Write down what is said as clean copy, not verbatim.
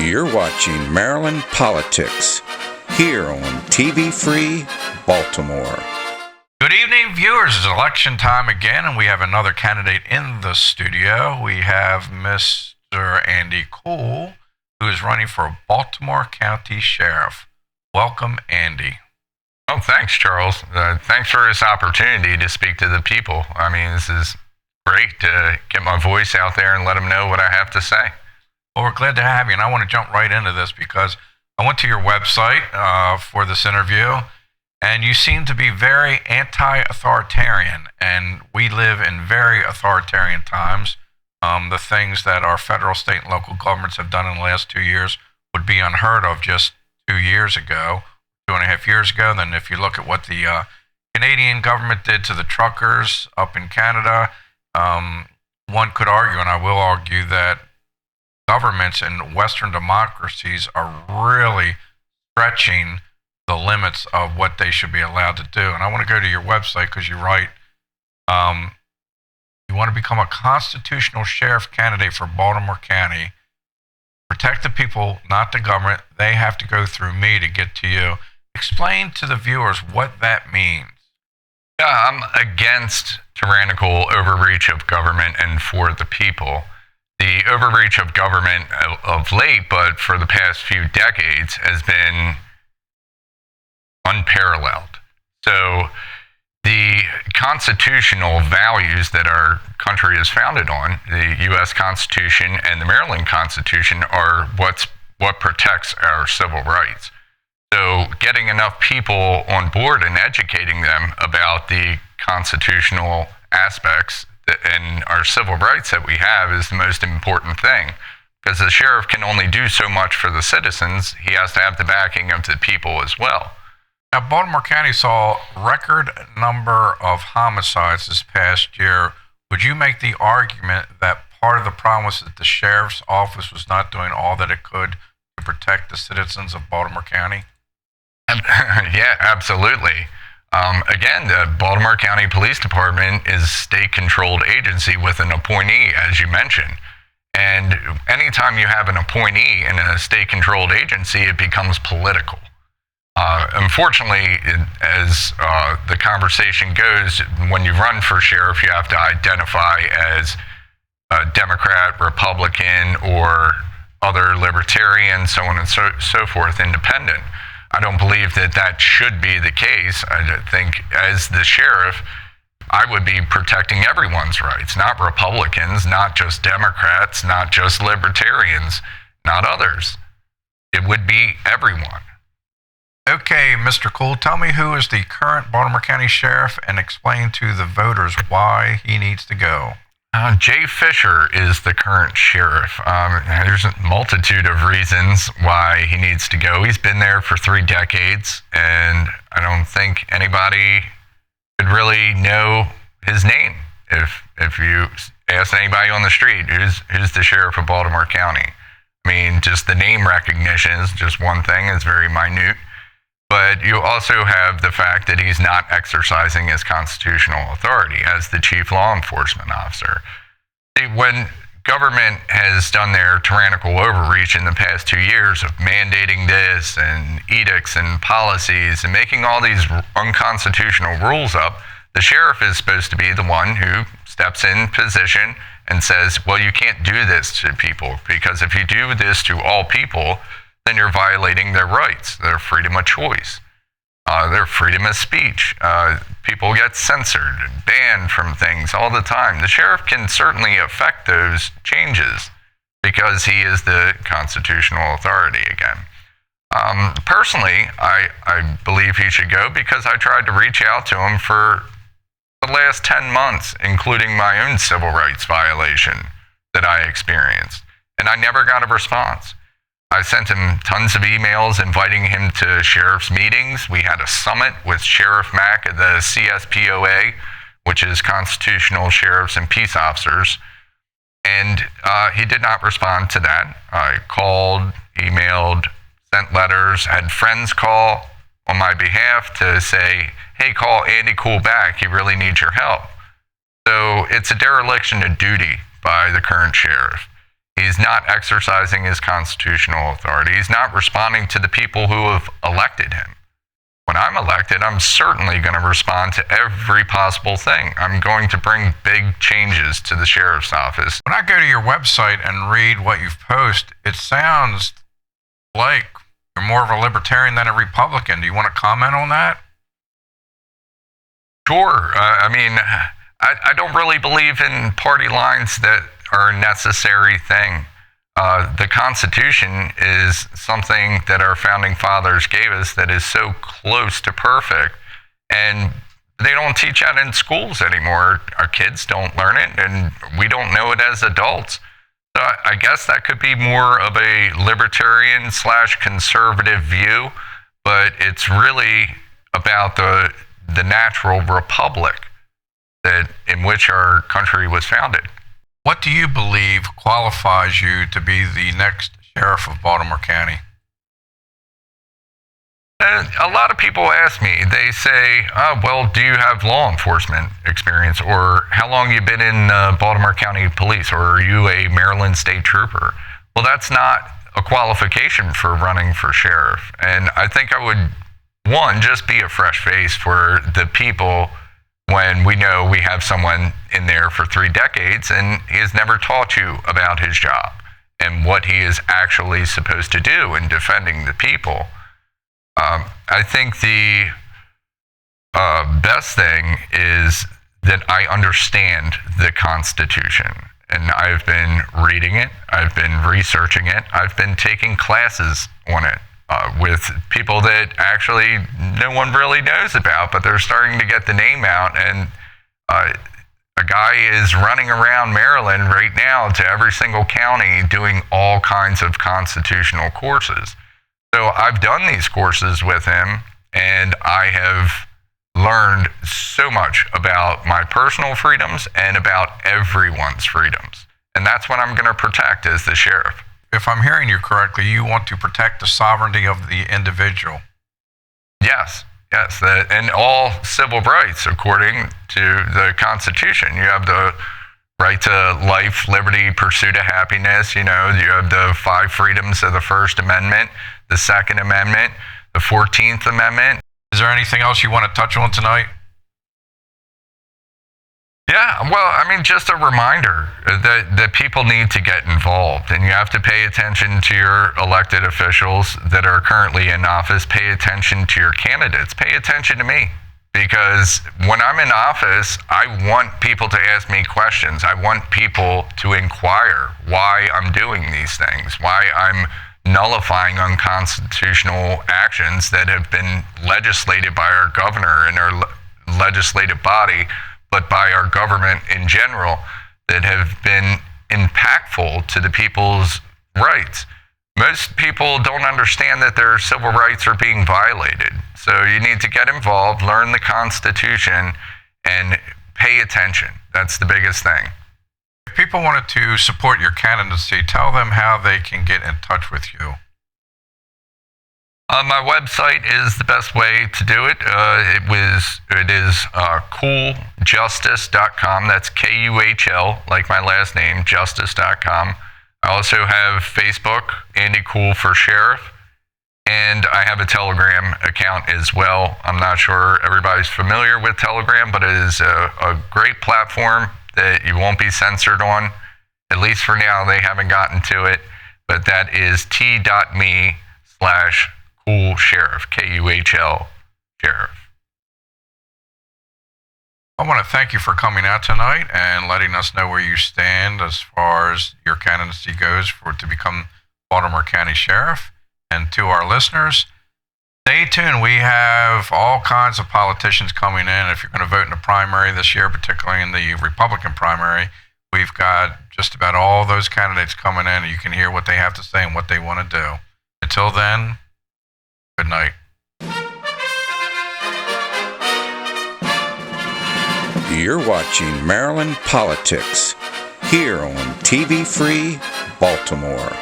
You're watching Maryland Politics here on TV Free Baltimore. Good evening, viewers. It's election time again, and we have another candidate in the studio. We have Mr. Andy Kuhl, who is running for Baltimore County Sheriff. Welcome, Andy. Oh, thanks, Charles. Thanks for this opportunity to speak to the people. I mean, this is great to get my voice out there and let them know what I have to say. Well, we're glad to have you, and I want to jump right into this because I went to your website for this interview, and you seem to be very anti-authoritarian, and we live in very authoritarian times. The things that our federal, state, and local governments have done in the last 2 years would be unheard of just 2 years ago, 2.5 years ago. Then if you look at what the Canadian government did to the truckers up in Canada, one could argue, and I will argue, that governments in Western democracies are really stretching the limits of what they should be allowed to do. And I want to go to your website because you write, you want to become a constitutional sheriff candidate for Baltimore County. Protect the people, not the government. They have to go through me to get to you. Explain to the viewers what that means. Yeah, I'm against tyrannical overreach of government and for the people. The overreach of government of late, but for the past few decades, has been unparalleled. So the constitutional values that our country is founded on, the U.S. Constitution and the Maryland Constitution, are what protects our civil rights. So getting enough people on board and educating them about the constitutional aspects and our civil rights that we have is the most important thing, because the sheriff can only do so much for the citizens. He has to have the backing of the people as well. Now, Baltimore County saw record number of homicides this past year. Would you make the argument that part of the problem was that the sheriff's office was not doing all that it could to protect the citizens of Baltimore County? Yeah, absolutely. Again, the Baltimore County Police Department is a state-controlled agency with an appointee, as you mentioned. And anytime you have an appointee in a state-controlled agency, it becomes political. Unfortunately, as the conversation goes, when you run for sheriff, you have to identify as a Democrat, Republican, or other Libertarian, so on and so forth, independent. I don't believe that that should be the case. I think as the sheriff, I would be protecting everyone's rights, not Republicans, not just Democrats, not just Libertarians, not others. It would be everyone. Okay, Mr. Kuhl, tell me who is the current Baltimore County Sheriff and explain to the voters why he needs to go. Jay Fisher is the current sheriff. There's a multitude of reasons why he needs to go. He's been there for 3 decades, and I don't think anybody could really know his name. If you ask anybody on the street, who's the sheriff of Baltimore County? I mean, just the name recognition is just one thing. It's very minute. But you also have the fact that he's not exercising his constitutional authority as the chief law enforcement officer. When government has done their tyrannical overreach in the past 2 years of mandating this and edicts and policies and making all these unconstitutional rules up, the sheriff is supposed to be the one who steps in position and says, well, you can't do this to people, because if you do this to all people, then you're violating their rights, their freedom of choice, their freedom of speech. People get censored and banned from things all the time. The sheriff can certainly affect those changes because he is the constitutional authority again. Personally, I believe he should go because I tried to reach out to him for the last 10 months, including my own civil rights violation that I experienced, and I never got a response. I sent him tons of emails inviting him to sheriff's meetings. We had a summit with Sheriff Mack of the CSPOA, which is Constitutional Sheriffs and Peace Officers, and he did not respond to that. I called, emailed, sent letters, had friends call on my behalf to say, hey, call Andy Kuhl back. He really needs your help. So it's a dereliction of duty by the current sheriff. He's not exercising his constitutional authority. He's not responding to the people who have elected him. When I'm elected, I'm certainly going to respond to every possible thing. I'm going to bring big changes to the sheriff's office. When I go to your website and read what you've posted, it sounds like you're more of a libertarian than a Republican. Do you want to comment on that? Sure. I don't really believe in party lines that are a necessary thing. The Constitution is something that our founding fathers gave us that is so close to perfect, and they don't teach that in schools anymore. Our kids don't learn it, and we don't know it as adults. So I guess that could be more of a libertarian / conservative view, but it's really about the natural republic that in which our country was founded. What do you believe qualifies you to be the next sheriff of Baltimore County? A lot of people ask me, they say, oh, well, do you have law enforcement experience? Or how long you been in Baltimore County Police? Or are you a Maryland State Trooper? Well, that's not a qualification for running for sheriff. And I think I would, one, just be a fresh face for the people when we know we have someone in there for 3 decades and he has never taught you about his job and what he is actually supposed to do in defending the people. I think the best thing is that I understand the Constitution, and I've been reading it, I've been researching it, I've been taking classes on it with people that actually no one really knows about, but they're starting to get the name out. And a guy is running around Maryland right now to every single county doing all kinds of constitutional courses. So I've done these courses with him, and I have learned so much about my personal freedoms and about everyone's freedoms. And that's what I'm going to protect as the sheriff. If I'm hearing you correctly, you want to protect the sovereignty of the individual. Yes, and all civil rights according to the Constitution. You have the right to life, liberty, pursuit of happiness. You have the 5 freedoms of the First Amendment, the Second Amendment, the 14th Amendment. Is there anything else you want to touch on tonight? Yeah, well, just a reminder that people need to get involved, and you have to pay attention to your elected officials that are currently in office. Pay attention to your candidates. Pay attention to me, because when I'm in office, I want people to ask me questions. I want people to inquire why I'm doing these things, why I'm nullifying unconstitutional actions that have been legislated by our governor and our legislative body, but by our government in general, that have been impactful to the people's rights. Most people don't understand that their civil rights are being violated. So you need to get involved, learn the Constitution, and pay attention. That's the biggest thing. If people wanted to support your candidacy, tell them how they can get in touch with you. My website is the best way to do it. It is KuhlJustice.com. That's Kuhl, like my last name, justice.com. I also have Facebook, Andy Kuhl for Sheriff, and I have a Telegram account as well. I'm not sure everybody's familiar with Telegram, but it is a great platform that you won't be censored on. At least for now, they haven't gotten to it, but that is t.me/Kuhl Sheriff, Kuhl Sheriff. I want to thank you for coming out tonight and letting us know where you stand as far as your candidacy goes to become Baltimore County Sheriff. And to our listeners, stay tuned. We have all kinds of politicians coming in. If you're going to vote in the primary this year, particularly in the Republican primary, we've got just about all those candidates coming in, and you can hear what they have to say and what they want to do. Until then, good night. You're watching Maryland Politics here on TV Free Baltimore.